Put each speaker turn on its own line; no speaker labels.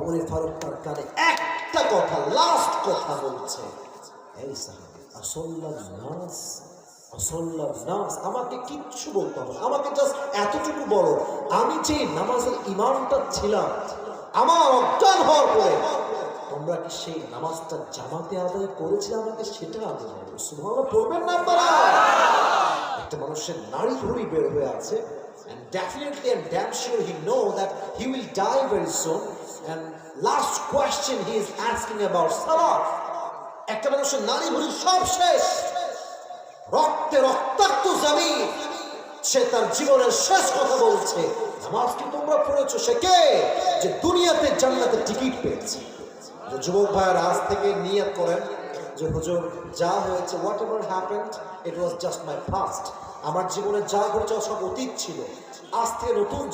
ওমর ফারুক তার কানে একটা কথা, লাস্ট কথা বলছে, এই সাহাবী আসল্লাহ নাস, আসল্লাহ নাস, আমাকে কিচ্ছু বলতে হবে, আমাকে জাস্ট এতটুকু বলো, আমি যে নামাজের ইমামটা ছিলাম, আমার অজ্ঞান হওয়ার পরে তোমরা কি সেই নামাজটা জামাতে আদায় করেছিলে, আমাকে সেটা আগে বলো। সুবহানাল্লাহ পড়বেন না আপনারা? একটা মানুষের নাড়ি ভুঁড়ি বের হয়ে আছে, and definitely and damn sure he know that he will die very soon, and last question he is asking about salat. একটা মানুষের নাড়ি ভুঁড়ি সব শেষ, রক্তে রক্তাক্ত জমিন, সে তার জীবনের শেষ কথা বলছে, নামাজ কি তোমরা পড়েছো? সে কে? যে দুনিয়াতে জান্নাতের টিকিট পেয়েছে। যুবক ভাইয়ের আজ থেকে নিয়ত করেন যে হুজুর যা হয়েছে, what ever happened, it was just my past, আমার জীবনে যা ঘটেছে সব অতীত ছিল, আজ থেকে নতুন